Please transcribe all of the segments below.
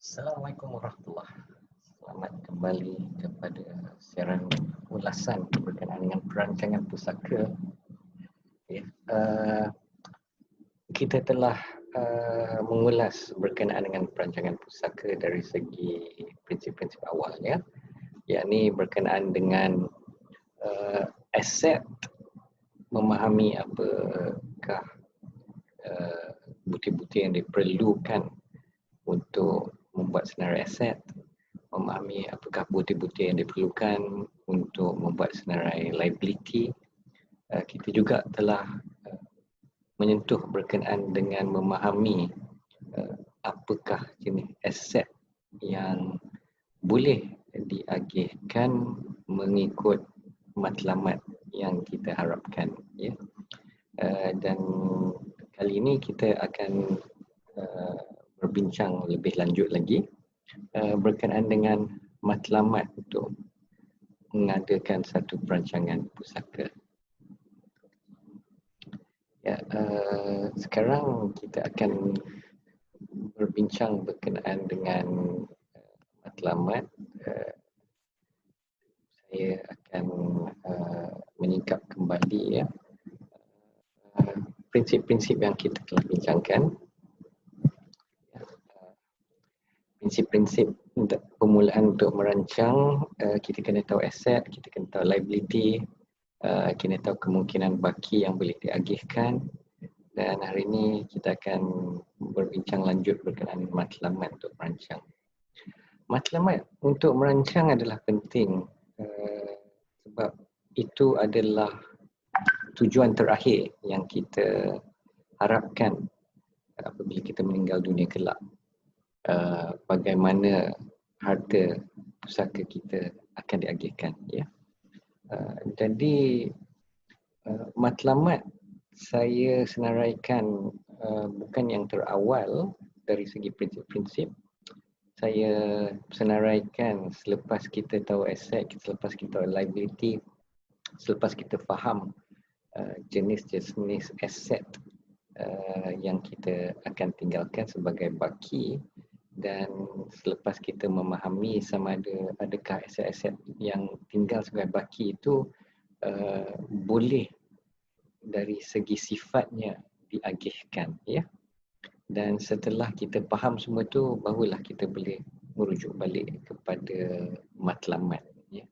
Assalamualaikum warahmatullahi. Selamat kembali kepada siaran ulasan berkenaan dengan perancangan pusaka. Ya, kita telah mengulas berkenaan dengan perancangan pusaka dari segi prinsip-prinsip awalnya, yakni berkenaan dengan aset, memahami apakah bukti-bukti yang diperlukan untuk membuat senarai aset, memahami apakah bukti-bukti yang diperlukan untuk membuat senarai liability. Kita juga telah menyentuh berkenaan dengan memahami apakah jenis aset yang boleh diagihkan mengikut matlamat yang kita harapkan, ya. Dan kali ini kita akan berbincang lebih lanjut lagi berkenaan dengan matlamat untuk mengadakan satu perancangan pusaka. Ya, sekarang kita akan berbincang berkenaan dengan matlamat. Saya akan menyingkap kembali, ya, prinsip-prinsip yang kita telah bincangkan. Prinsip-prinsip untuk permulaan untuk merancang, kita kena tahu aset, kita kena tahu liability, kena tahu kemungkinan baki yang boleh diagihkan, dan hari ini kita akan berbincang lanjut berkenaan matlamat untuk merancang. Matlamat untuk merancang adalah penting sebab itu adalah tujuan terakhir yang kita harapkan apabila kita meninggal dunia kelak. Bagaimana harta pusaka kita akan diagihkan, ya. Jadi matlamat saya senaraikan bukan yang terawal dari segi prinsip-prinsip. Saya senaraikan selepas kita tahu aset, selepas kita tahu liability, selepas kita faham jenis-jenis aset yang kita akan tinggalkan sebagai baki, dan selepas kita memahami sama adakah aset-aset yang tinggal sebagai baki itu boleh dari segi sifatnya diagihkan, ya. Dan setelah kita faham semua itu, barulah kita boleh merujuk balik kepada matlamat, ya.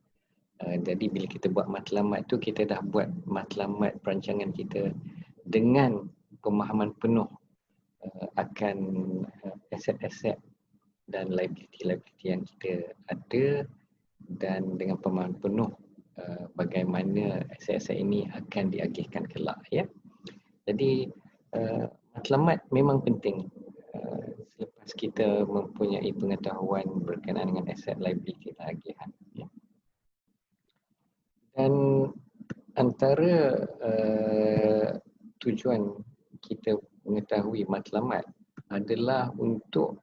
Jadi bila kita buat matlamat itu, kita dah buat matlamat perancangan kita dengan pemahaman penuh akan aset-aset dan liability yang kita ada, dan dengan pemahaman penuh bagaimana aset-aset ini akan diagihkan kelak, ya. Jadi matlamat memang penting selepas kita mempunyai pengetahuan berkenaan dengan aset, liability dan agihan, ya. Dan antara tujuan kita mengetahui matlamat adalah untuk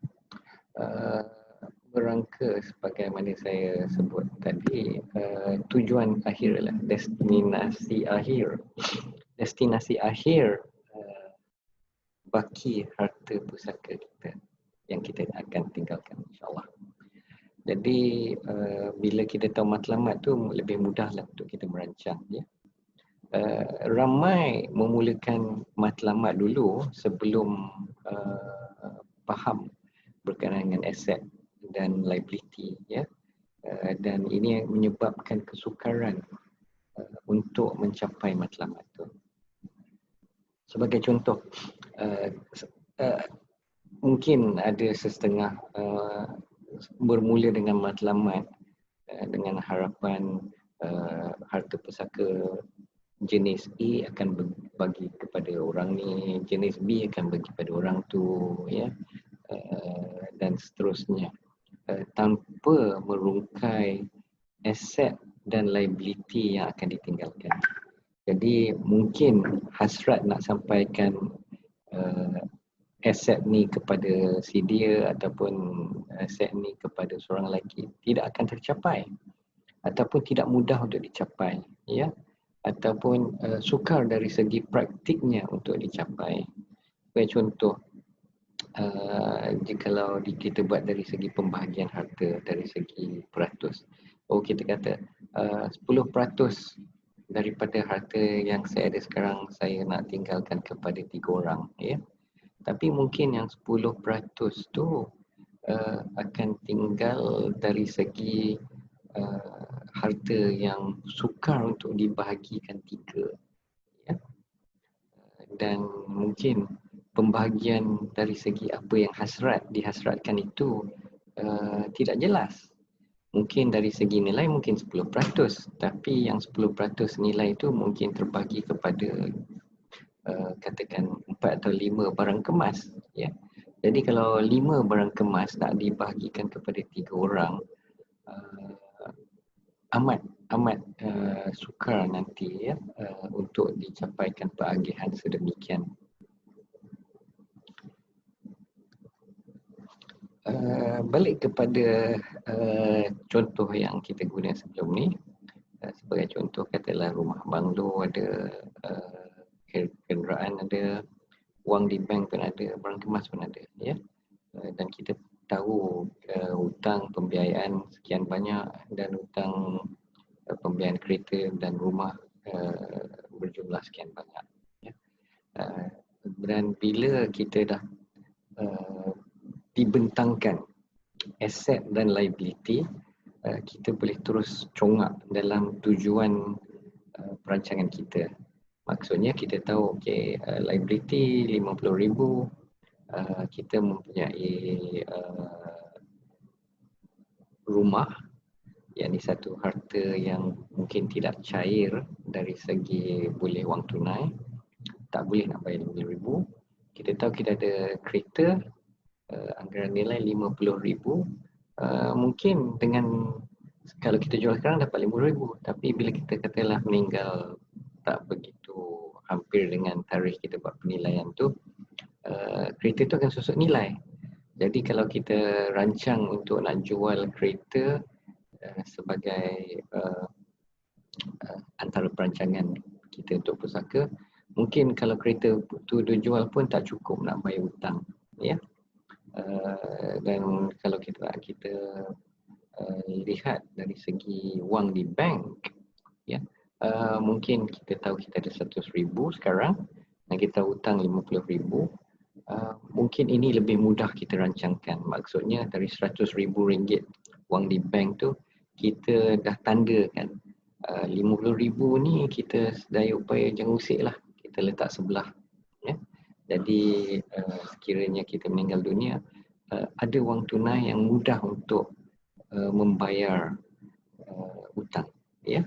berangka sebagaimana saya sebut tadi, tujuan akhir adalah destinasi akhir baki harta pusaka kita yang kita akan tinggalkan, insyaAllah. Jadi bila kita tahu matlamat tu lebih mudahlah untuk kita merancang, ya. Ramai memulakan matlamat dulu sebelum faham berkenaan dengan aset dan liability, ya. Dan ini yang menyebabkan kesukaran untuk mencapai matlamat itu. Sebagai contoh, mungkin ada setengah bermula dengan matlamat dengan harapan harta pusaka jenis A akan bagi kepada orang ni, jenis B akan bagi kepada orang tu, ya. Dan seterusnya, tanpa merungkai aset dan liability yang akan ditinggalkan. Jadi mungkin hasrat nak sampaikan aset ni kepada si dia ataupun aset ni kepada seorang lelaki tidak akan tercapai, ataupun tidak mudah untuk dicapai, ya, ataupun sukar dari segi praktiknya untuk dicapai. Sebagai contoh, jikalau kita buat dari segi pembahagian harta, dari segi peratus, kita kata 10% daripada harta yang saya ada sekarang saya nak tinggalkan kepada 3 orang, ya. Tapi mungkin yang 10% tu akan tinggal dari segi harta yang sukar untuk dibahagikan 3, ya. Dan mungkin pembahagian dari segi apa yang dihasratkan itu tidak jelas. Mungkin dari segi nilai mungkin 10%, tapi yang 10% nilai itu mungkin terbagi kepada katakan 4 atau 5 barang kemas, ya. Jadi kalau 5 barang kemas nak dibahagikan kepada 3 orang, amat sukar nanti, ya, untuk dicapaikan peagihan sedemikian. Balik kepada contoh yang kita guna sebelum ni, sebagai contoh katalah rumah banglo ada, kenderaan ada, wang di bank pun ada, barang kemas pun ada, ya. Dan kita tahu hutang pembiayaan sekian banyak dan hutang pembiayaan kereta dan rumah berjumlah sekian banyak, ya. Dan bila kita dah dibentangkan aset dan liability, kita boleh terus congak dalam tujuan perancangan kita. Maksudnya kita tahu liability 50,000, kita mempunyai rumah, yakni satu harta yang mungkin tidak cair dari segi boleh wang tunai, tak boleh nak bayar 50,000. Kita tahu kita ada kereta, anggaran nilai 50,000, mungkin dengan kalau kita jual sekarang dapat 50,000, tapi bila kita katalah meninggal tak begitu hampir dengan tarikh kita buat penilaian tu, kereta tu akan susut nilai. Jadi kalau kita rancang untuk nak jual kereta sebagai antara perancangan kita untuk pusaka, mungkin kalau kereta tu dijual pun tak cukup nak bayar hutang, ya. Dan kalau kita lihat dari segi wang di bank, ya, mungkin kita tahu kita ada 100,000 sekarang dan kita hutang 50,000. Mungkin ini lebih mudah kita rancangkan. Maksudnya dari 100,000 ringgit wang di bank tu, kita dah tandakan 50,000 ni kita sedaya upaya jangan usik lah, kita letak sebelah, ya. Jadi sekiranya kita meninggal dunia, ada wang tunai yang mudah untuk membayar hutang, ya.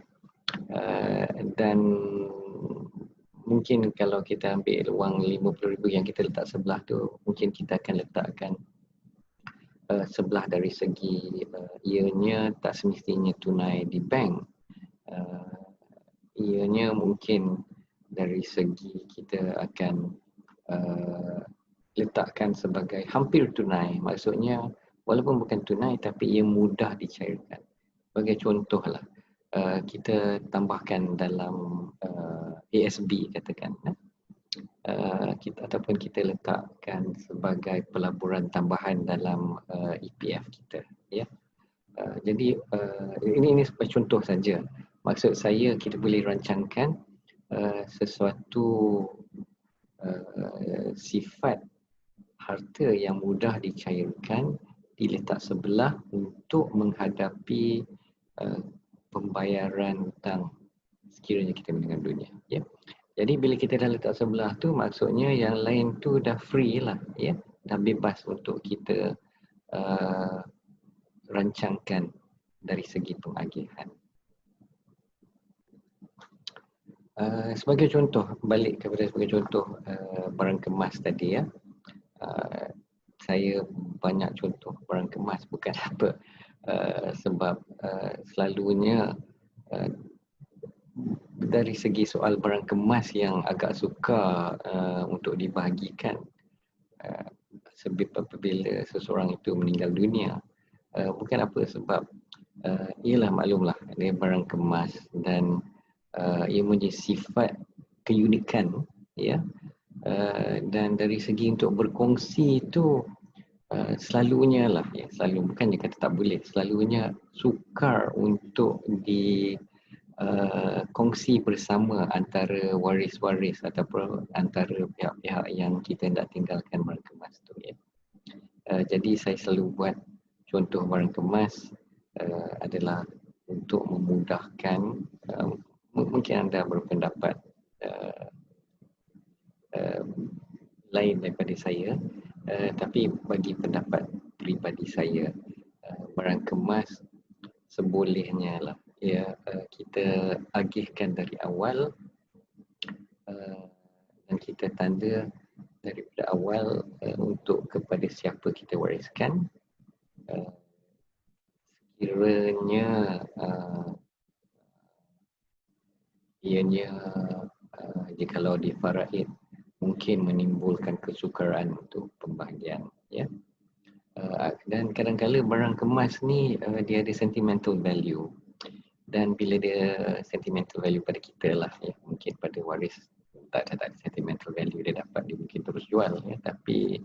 Dan mungkin kalau kita ambil wang 50,000 yang kita letak sebelah tu, mungkin kita akan letakkan sebelah dari segi ianya tak semestinya tunai di bank. Ianya mungkin dari segi kita akan letakkan sebagai hampir tunai. Maksudnya walaupun bukan tunai tapi ia mudah dicairkan. Sebagai contohlah, kita tambahkan dalam ASB katakan, ataupun kita letakkan sebagai pelaburan tambahan dalam EPF kita, ya. Jadi ini sebagai contoh saja. Maksud saya kita boleh rancangkan sesuatu sifat harta yang mudah dicairkan diletak sebelah untuk menghadapi pembayaran hutang sekiranya kita meninggal dunia, ya. Jadi bila kita dah letak sebelah tu, maksudnya yang lain tu dah free lah, ya, dah bebas untuk kita rancangkan dari segi pengagihan. Sebagai contoh, balik kepada sebagai contoh barang kemas tadi, ya. Saya banyak contoh barang kemas, bukan apa, sebab selalunya dari segi soal barang kemas yang agak sukar untuk dibahagikan sebab apabila seseorang itu meninggal dunia, bukan apa sebab ialah maklumlah dia barang kemas dan ia mempunyai sifat keunikan, ya. Dan dari segi untuk berkongsi itu selalunya lah, ya, selalu bukannya kata tak boleh, selalunya sukar untuk kongsi bersama antara waris-waris ataupun antara pihak-pihak yang kita hendak tinggalkan barang kemas tu, ya. Jadi saya selalu buat contoh barang kemas adalah untuk memudahkan, mungkin anda berpendapat lain daripada saya, tapi bagi pendapat peribadi saya, barang kemas sebolehnya lah, ya, kita agihkan dari awal, dan kita tanda daripada awal untuk kepada siapa kita wariskan. Sekiranya ianya jikalau difaraid mungkin menimbulkan kesukaran untuk pembahagian, ya. Dan kadang-kadang barang kemas ni dia ada sentimental value, dan bila dia sentimental value pada kita lah, ya, mungkin pada waris tak ada sentimental value, dia dapat, dia mungkin terus jual, ya, tapi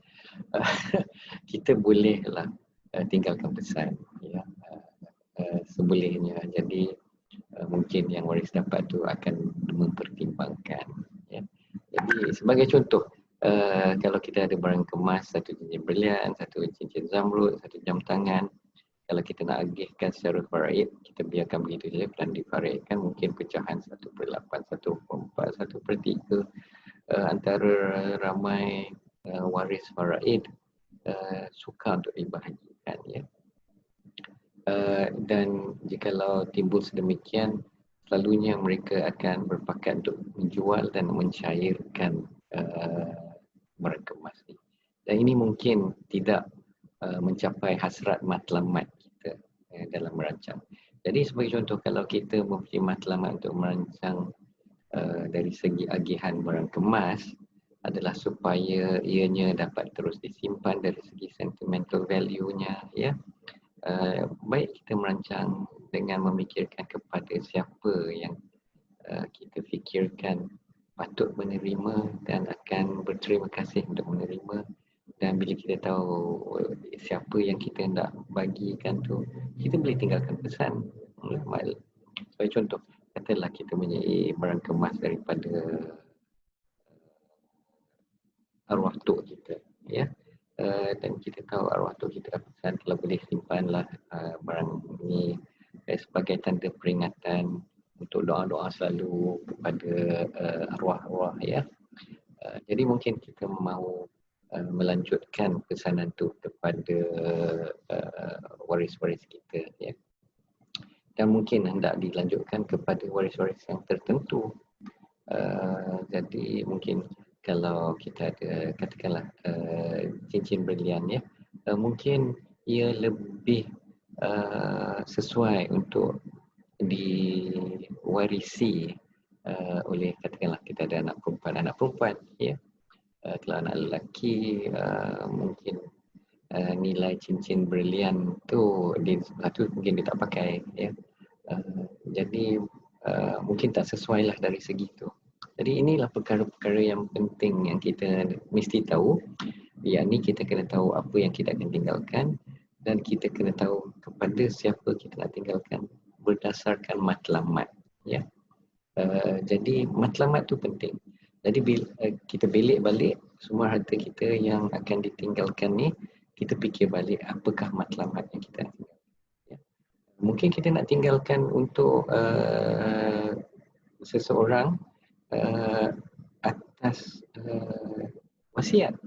kita bolehlah tinggalkan pesan, ya, sebolehnya. Jadi mungkin yang waris dapat tu akan mempertimbangkan, ya. Jadi sebagai contoh, kalau kita ada barang kemas, satu cincin berlian, satu cincin zamrud, satu jam tangan, kalau kita nak agihkan secara faraid, kita biarkan begitu saja, dan difaraidkan mungkin pecahan 1/8, 1/4, 1/3 antara ramai waris faraid suka untuk dibahagikan, ya. Dan jikalau timbul sedemikian, selalunya mereka akan berpakat untuk menjual dan mencairkan barang kemas ni. Dan ini mungkin tidak mencapai hasrat matlamat kita dalam merancang. Jadi sebagai contoh, kalau kita mempunyai matlamat untuk merancang dari segi agihan barang kemas adalah supaya ianya dapat terus disimpan dari segi sentimental value-nya, ya. Baik kita merancang dengan memikirkan kepada siapa yang kita fikirkan patut menerima dan akan berterima kasih untuk menerima, dan bila kita tahu siapa yang kita hendak bagikan tu, kita boleh tinggalkan pesan. Sebagai contoh, katalah kita mempunyai barang kemas daripada arwah tok kita, ya. Dan kita tahu arwah tok kita pesan kalau boleh simpanlah barang ini sebagai tanda peringatan untuk doa-doa selalu kepada arwah-arwah, ya. Jadi mungkin kita mahu melanjutkan pesanan itu kepada waris-waris kita, ya. Dan mungkin hendak dilanjutkan kepada waris-waris yang tertentu. Jadi mungkin kalau kita ada, katakanlah cincin berlian, ya, mungkin ia lebih sesuai untuk diwarisi oleh, katakanlah kita ada anak perempuan, ya. Kalau anak lelaki mungkin nilai cincin berlian tu satu mungkin dia tak pakai, ya. Jadi mungkin tak sesuai lah dari segi tu. Jadi inilah perkara-perkara yang penting yang kita mesti tahu, yakni kita kena tahu apa yang kita akan tinggalkan, dan kita kena tahu kepada siapa kita nak tinggalkan berdasarkan matlamat, ya. Jadi matlamat tu penting. Jadi bila kita belik balik semua harta kita yang akan ditinggalkan ni, kita fikir balik apakah matlamat yang kita nak tinggalkan, ya. Mungkin kita nak tinggalkan untuk seseorang atas wasiat.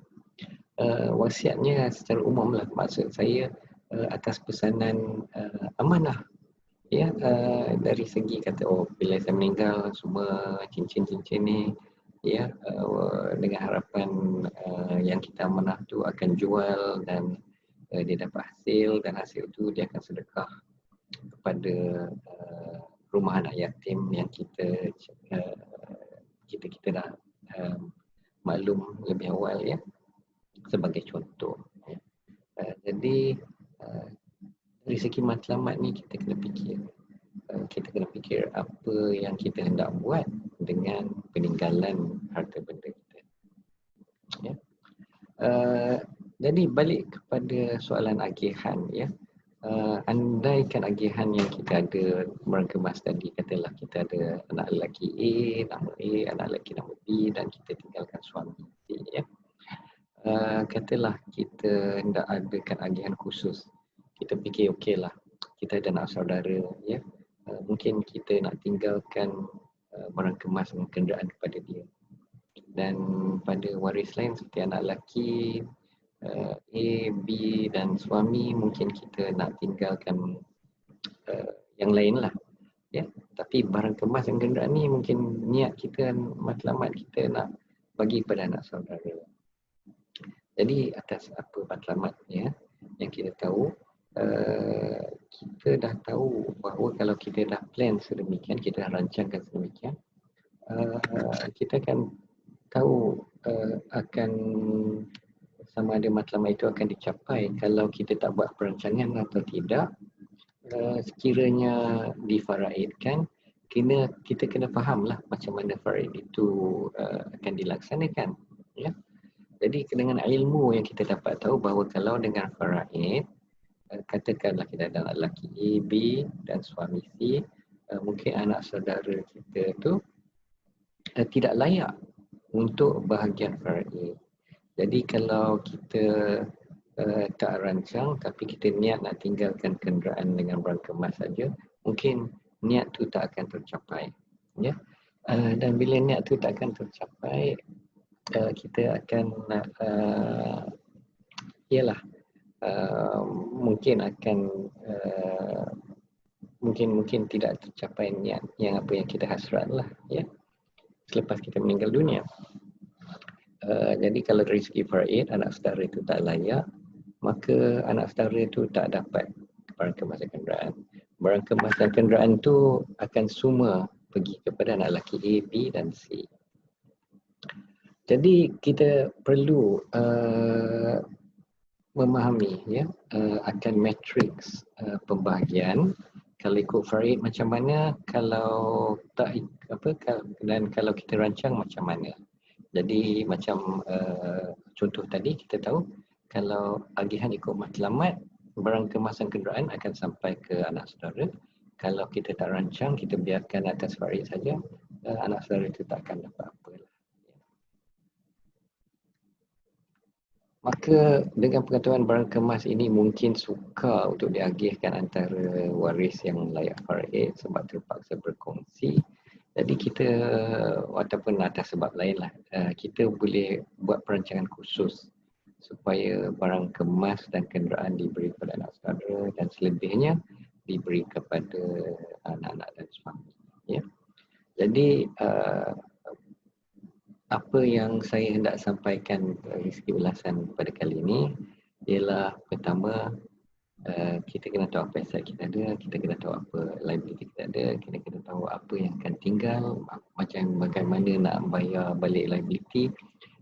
Wasiatnya secara umum lah, maksud saya atas pesanan amanah, ya. Dari segi kata, bila saya meninggal semua cincin-cincin ni, ya, dengan harapan yang kita amanah tu akan jual dan dia dapat hasil, dan hasil tu dia akan sedekah kepada rumah anak yatim yang kita dah maklum lebih awal, ya, sebagai contoh, ya. Jadi dari segi matlamat ni kita kena fikir apa yang kita hendak buat dengan peninggalan harta benda kita, ya. Jadi balik kepada soalan agihan, ya. Andaikan agihan yang kita ada mengemas tadi, katalah kita ada anak lelaki A, nama A, anak lelaki nama B dan kita tinggalkan suami B, ya. Katalah kita hendak adakan agihan khusus. Kita fikir okeylah, kita ada anak saudara, ya. Mungkin kita nak tinggalkan barang kemas dan kenderaan kepada dia. Dan pada waris lain seperti anak lelaki A, B dan suami, mungkin kita nak tinggalkan yang lain lah, ya. Tapi barang kemas dan kenderaan ni mungkin niat kita, matlamat kita nak bagi pada anak saudara. Jadi atas apa matlamatnya yang kita tahu, kita dah tahu bahawa kalau kita dah plan sedemikian, kita dah rancangkan sedemikian, kita akan tahu akan sama ada matlamat itu akan dicapai. Kalau kita tak buat perancangan atau tidak, sekiranya difaraidkan, kita kena fahamlah macam mana faraid itu akan dilaksanakan, ya. Jadi dengan ilmu yang kita dapat tahu bahawa kalau dengan faraid, katakanlah kita ada anak lelaki A, B dan suami C, mungkin anak saudara kita tu tidak layak untuk bahagian faraid. Jadi kalau kita tak rancang tapi kita niat nak tinggalkan kenderaan dengan barang kemas saja, mungkin niat tu tak akan tercapai, ya. Dan bila niat tu tak akan tercapai, kita akan ialah mungkin akan mungkin tidak tercapai niat yang apa yang kita hasratlah, ya, selepas kita meninggal dunia. Jadi kalau dari segi faraid, anak saudara itu tak layak, maka anak saudara itu tak dapat barang kemas dan kenderaan. Barang kemas dan kenderaan itu akan semua pergi kepada anak lelaki A, B dan C. Jadi kita perlu memahami, ya, akan matriks pembahagian. Kalau ikut faraid macam mana, kalau tak dan kalau kita rancang macam mana. Jadi macam contoh tadi kita tahu kalau agihan ikut matlamat, barang kemasan kenderaan akan sampai ke anak saudara. Kalau kita tak rancang, kita biarkan atas faraid saja, anak saudara itu tak akan dapat apa. Maka dengan pengetahuan barang kemas ini mungkin sukar untuk diagihkan antara waris yang layak faraid sebab terpaksa berkongsi. Jadi kita, ataupun atas sebab lain lah, kita boleh buat perancangan khusus supaya barang kemas dan kenderaan diberi kepada anak saudara dan selebihnya diberi kepada anak-anak dan suami, ya. Jadi apa yang saya hendak sampaikan dari segi ulasan pada kali ini ialah, pertama, kita kena tahu apa aset kita ada, kita kena tahu apa liability kita ada, kita kena tahu apa yang akan tinggal, macam bagaimana nak bayar balik liability,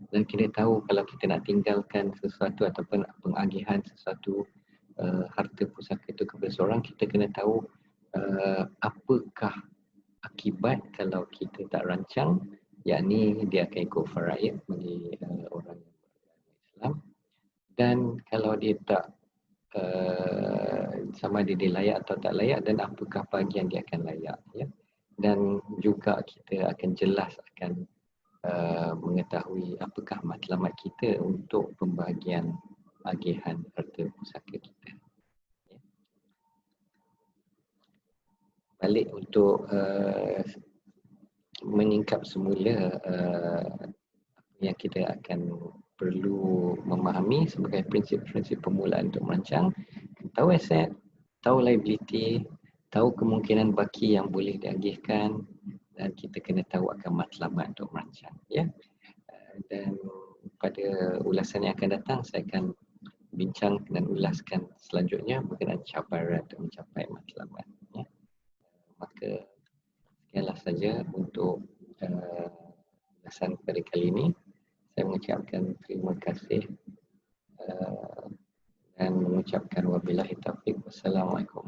dan kita tahu kalau kita nak tinggalkan sesuatu ataupun pengagihan sesuatu harta pusaka itu kepada seorang, kita kena tahu apakah akibat kalau kita tak rancang, yakni dia akan ikut faraid bagi orang yang beragama Islam. Dan kalau dia tak sama ada dia layak atau tak layak dan apakah bahagian dia akan layak, ya. Dan juga kita akan jelas akan mengetahui apakah matlamat kita untuk pembahagian agihan harta pusaka kita, ya. Balik untuk menyingkap semula yang kita akan perlu memahami sebagai prinsip-prinsip permulaan untuk merancang. Tahu aset, tahu liability, tahu kemungkinan baki yang boleh diagihkan, dan kita kena tahu akan matlamat untuk merancang, ya. Dan pada ulasan yang akan datang saya akan bincang dan ulaskan selanjutnya berkenaan cabaran untuk mencapai matlamat, ya. Maka sekianlah saja untuk ulasan pada kali ini. Saya mengucapkan terima kasih dan mengucapkan wabillahi taufiq. Wassalamualaikum.